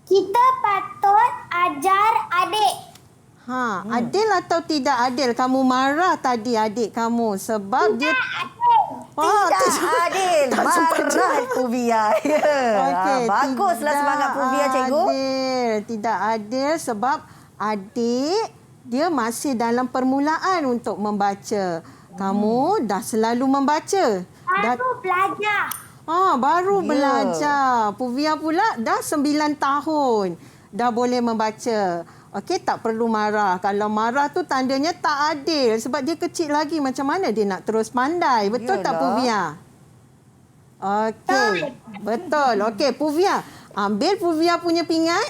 Kita patut ajar adik. Adil atau tidak adil? Kamu marah tadi adik kamu sebab dia Tidak adil. Marah Puvia. Okey, Baguslah semangat Puvia, cikgu. Tidak adil sebab adik dia masih dalam permulaan untuk membaca. Kamu dah selalu membaca. Baru belajar. Baru Ya. belajar. Puvia pula dah 9 tahun. Dah boleh membaca. Okey, tak perlu marah. Kalau marah tu tandanya tak adil. Sebab dia kecil lagi. Macam mana dia nak terus pandai? Betul tak Yalah. Puvia? Okey. Betul. Okey, Puvia. Ambil Puvia punya pingat.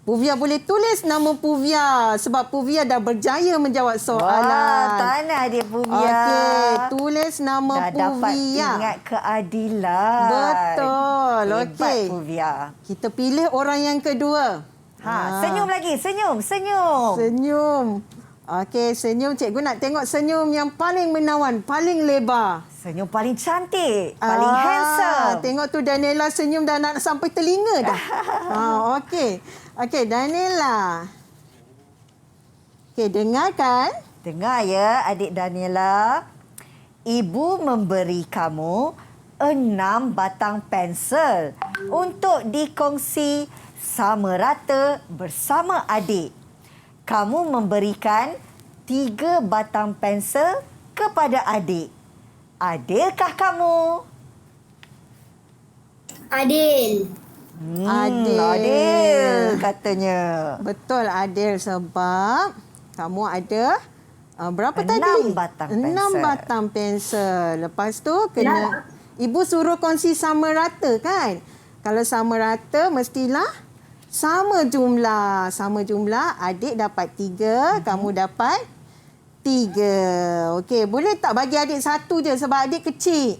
Puvia boleh tulis nama Puvia sebab Puvia dah berjaya menjawab soalan. Wah, tahniah adik Puvia. Okey, tulis nama Dah dapat Puvia. ingat keadilan. Betul. Hebat Okey. Puvia. Kita pilih orang yang kedua. Senyum lagi. Senyum. Senyum. Okey, senyum. Cikgu nak tengok senyum yang paling menawan, paling lebar. Senyum paling cantik. Paling handsome. Tengok tu Daniela senyum dah nak sampai telinga dah. Okey. Okey, Daniela. Okey, dengarkan. Dengar ya adik Daniela. Ibu memberi kamu 6 batang pensel untuk dikongsi sama rata bersama adik. Kamu memberikan 3 batang pensel kepada adik. Adilkah kamu? Adil. Adil katanya. Betul adil sebab kamu ada berapa 6 tadi? batang 6 pensel. batang pensel. Lepas tu kena ibu suruh kongsi sama rata kan? Kalau sama rata mestilah sama jumlah. Sama jumlah adik dapat 3, kamu dapat 3. Okey, boleh tak bagi adik 1 je sebab adik kecil?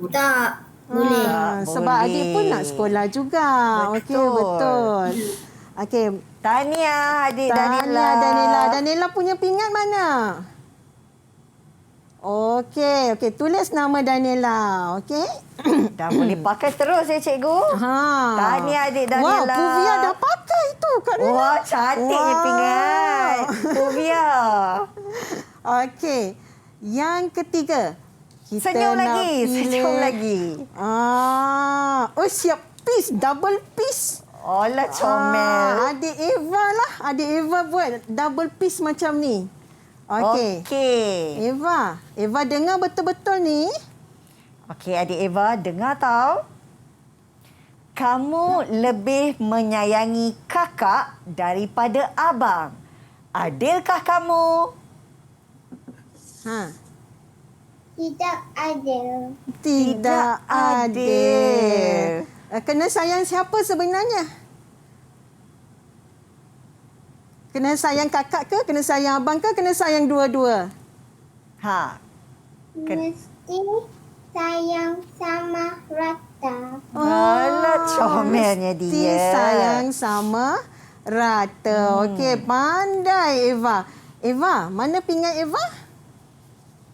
Tak. Boleh. Sebab boleh. adik pun nak sekolah juga. Okey, betul. Okey. Tahniah adik Daniela. Daniela punya pingat mana? Okey, tulis nama Daniela. Okey. Dah boleh pakai terus ya cikgu. Tahniah adik Daniela. Wah, Puvia dah pakai tu Kak Nina. Wah, cantiknya pingat. Puvia. Okey. Yang ketiga. Kita Senyum nak lagi, pilih. senyum lagi. Siap piece, double piece. Olah comel. Adik Eva lah. Adik Eva buat double piece macam ni. Okey. Eva dengar betul-betul ni. Okey, adik Eva, dengar tau. Kamu lebih menyayangi kakak daripada abang. Adilkah kamu? Tidak adil. Tidak adil. Kena sayang siapa sebenarnya? Kena sayang kakak ke? Kena sayang abang ke? Kena sayang dua-dua? Mesti sayang sama rata. Alah, comelnya Mesti dia. sayang sama rata. Okey, pandai Eva. Eva, mana pingat Eva?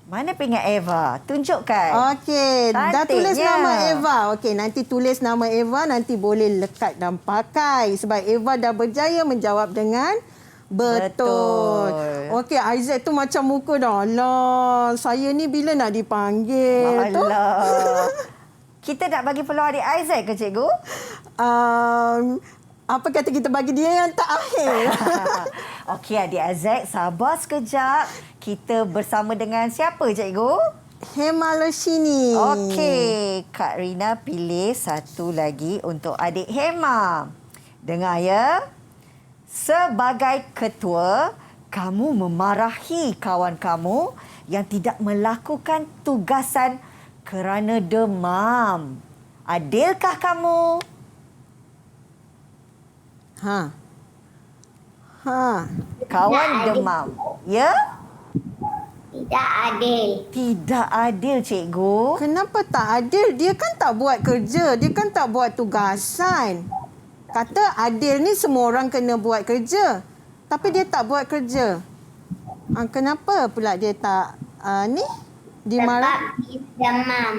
Mana pingat Eva? Tunjukkan. Okey, dah tulis Cantiknya. nama Eva. Okey, nanti tulis nama Eva, nanti boleh lekat dan pakai. Sebab Eva dah berjaya menjawab dengan betul. Okey, Isaac tu macam muka dah. Alah, saya ni bila nak dipanggil? Tu? Alah. Kita nak bagi peluang adik Isaac ke cikgu? Apa kata kita bagi dia yang tak akhir? Okey adik Isaac, sabar sekejap. Kita bersama dengan siapa cikgu? Hemaloshini. Okey, Kak Rina pilih satu lagi untuk adik Hema. Dengar ya. Sebagai ketua, kamu memarahi kawan kamu yang tidak melakukan tugasan kerana demam. Adilkah kamu? Kawan demam. Ya? Tidak adil. Tidak adil, cikgu. Kenapa tak adil? Dia kan tak buat kerja. Dia kan tak buat tugasan. Kata adil ni semua orang kena buat kerja. Tapi dia tak buat kerja. Kenapa pula dia tak ni? Dimarah? Sebab dia demam.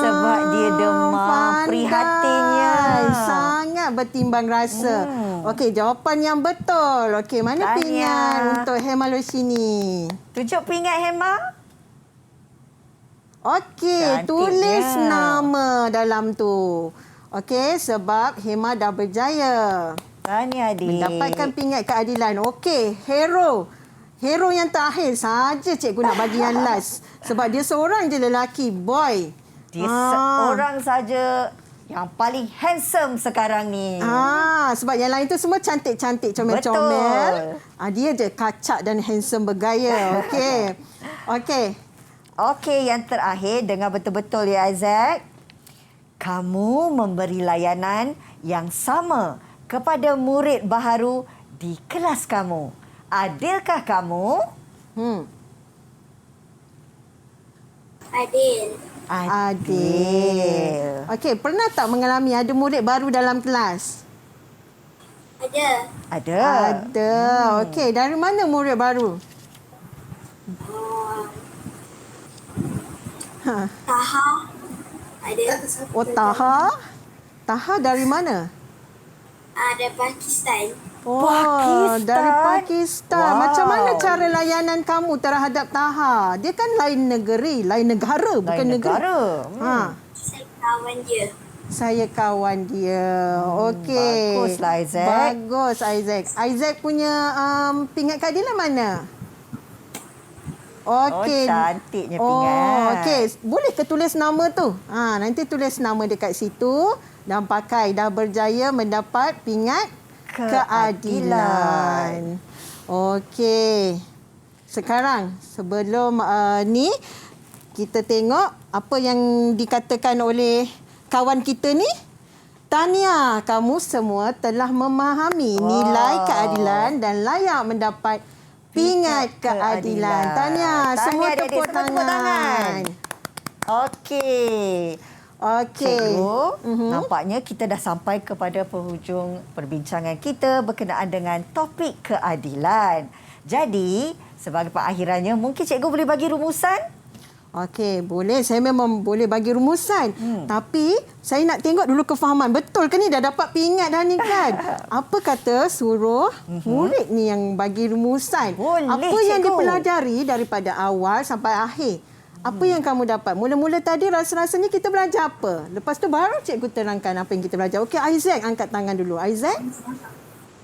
Sebab dia demam. Pandai. Prihatinnya. Sangat bertimbang rasa. Okey, jawapan yang betul. Okey, mana Tahniah. pingat untuk Hema Loshini? Tunjuk pingat Hema. Okey, Cantiknya. tulis nama dalam tu. Okey, sebab Hema dah berjaya Tahniah adik. mendapatkan pingat keadilan. Okey, Hero yang terakhir saja cikgu nak bagi yang last. Sebab dia seorang je lelaki, boy. Dia seorang saja yang paling handsome sekarang ni. Sebab yang lain tu semua cantik-cantik, comel-comel. Dia je kacak dan handsome bergaya. Okey. Okey. Okey, yang terakhir, dengar betul-betul ya Isaac. Kamu memberi layanan yang sama kepada murid baharu di kelas kamu. Adilkah kamu? Adil. Adil. Okey, pernah tak mengalami ada murid baru dalam kelas? Ada. Ada. Ada. Okey, dari mana murid baru? Taha. Ada. Oh, Taha. Taha dari mana? Dari Pakistan. Oh, Pakistan. dari Pakistan. Wow. Macam mana cara layanan kamu terhadap Taha? Dia kan lain negeri, lain negara, bukan Lain negeri. negara. Saya kawan dia. Saya kawan dia. Okey. Baguslah, Isaac. Bagus, Isaac. Isaac punya pingat keadilan mana? Okey. Cantiknya pingat. Okey. Boleh ke tulis nama tu? Nanti tulis nama dekat situ dan pakai dah berjaya mendapat pingat keadilan. Okey. Sekarang sebelum ni kita tengok apa yang dikatakan oleh kawan kita ni. Tahniah, kamu semua telah memahami nilai keadilan dan layak mendapat pingat keadilan. Tahniah, semua adik-adik, tepuk semua tepuk tangan. Okey. Okey. Cikgu, nampaknya kita dah sampai kepada penghujung perbincangan kita berkenaan dengan topik keadilan. Jadi, sebagai pengakhirannya, mungkin cikgu boleh bagi rumusan? Okey, boleh. Saya memang boleh bagi rumusan. Tapi, saya nak tengok dulu kefahaman. Betul ke ni dah dapat pingat dah ni kan? Apa kata suruh murid ni yang bagi rumusan? Boleh, apa yang cikgu. dipelajari daripada awal sampai akhir? Apa yang kamu dapat? Mula-mula tadi rasa-rasanya kita belajar apa? Lepas tu baru cikgu terangkan apa yang kita belajar. Okey, Isaac angkat tangan dulu. Isaac?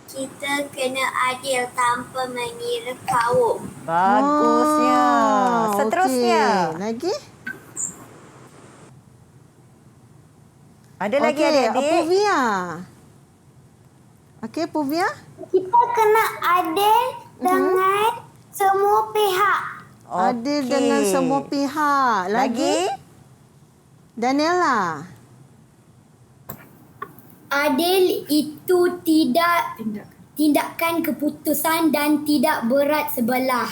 Kita kena adil tanpa mengira kaum. Bagusnya. Seterusnya. Okey. Lagi? Ada lagi Okey, adik-adik? Puvia. Okey, Puvia? Kita kena adil dengan semua pihak. Adil Okey. dengan semua pihak. Lagi? Daniela. Adil itu tidak tindakan keputusan dan tidak berat sebelah.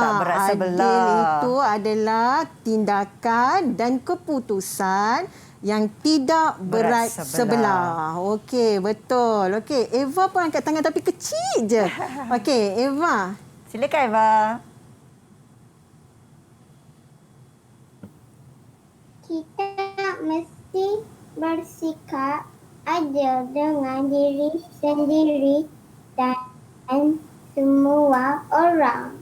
tak berat sebelah. Adil itu adalah tindakan dan keputusan yang tidak berat sebelah. Okey, betul. Okey, Eva pun angkat tangan tapi kecil je. Okey, Eva. Silakan Eva. Kita mesti bersikap adil dengan diri sendiri dan semua orang.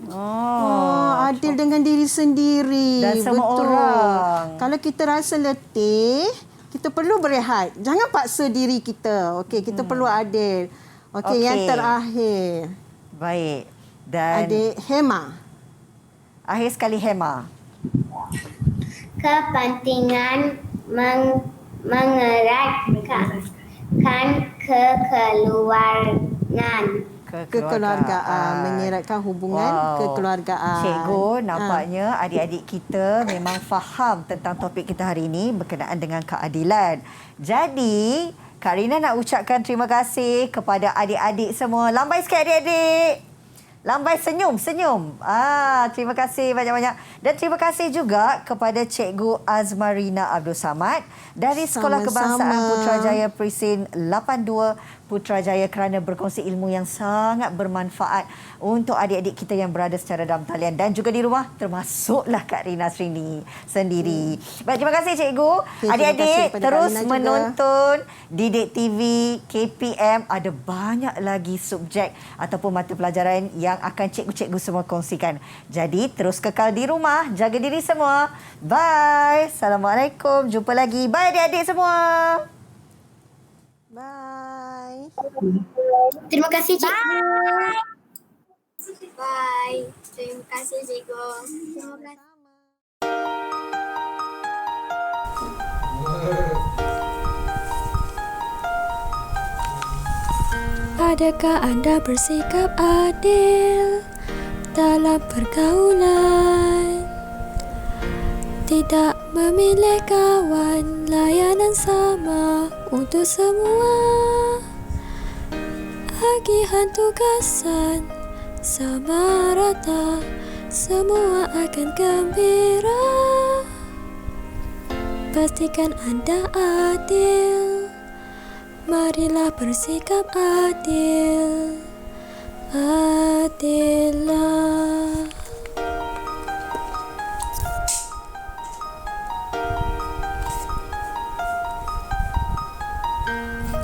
Adil dengan diri sendiri. Dan semua betul. orang. Kalau kita rasa letih, kita perlu berehat. Jangan paksa diri kita. Okey, kita perlu adil. Okey, yang terakhir. Baik. Dan Adik Hema. akhir sekali Hema. Kepentingan mengeratkan kekeluargaan. Kekeluargaan. Mengeratkan hubungan kekeluargaan. Cikgu, nampaknya adik-adik kita memang faham tentang topik kita hari ini berkenaan dengan keadilan. Jadi, Kak Rina nak ucapkan terima kasih kepada adik-adik semua. Lambai sikit adik-adik. Lambai senyum. Terima kasih banyak-banyak. Dan terima kasih juga kepada Cikgu Azmarina Abdul Samad dari Sekolah Sama-sama. Kebangsaan Putrajaya Presin 82 Putrajaya kerana berkongsi ilmu yang sangat bermanfaat untuk adik-adik kita yang berada secara dalam talian dan juga di rumah, termasuklah Kak Rina Srini sendiri. Baik, terima kasih Cikgu. Terima Adik-adik kasih kepada Kak terus Rina juga. menonton Didik TV KPM. Ada banyak lagi subjek ataupun mata pelajaran yang akan cikgu-cikgu semua kongsikan. Jadi terus kekal di rumah, jaga diri semua. Bye. Assalamualaikum. Jumpa lagi. Bye adik-adik semua. Bye. Terima kasih cikgu. Bye. Terima kasih cikgu. Terima kasih. Adakah Anda bersikap adil dalam pergaulan? Tidak memilih kawan, layanan sama untuk semua. Agihan tugasan sama rata, semua akan gembira. Pastikan Anda adil, marilah bersikap adil. Adillah.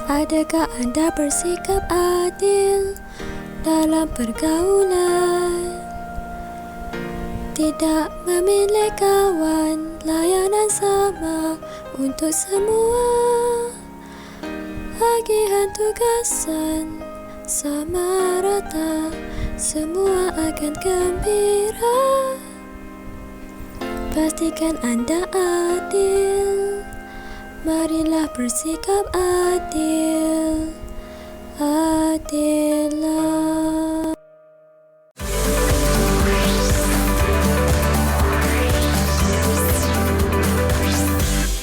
Adakah Anda bersikap adil dalam pergaulan? Tidak memilih kawan, layanan sama untuk semua. Agihan tugasan sama rata, semua akan gembira. Pastikan Anda adil, marilah bersikap adil. Adillah.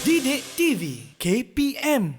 Didik TV KPM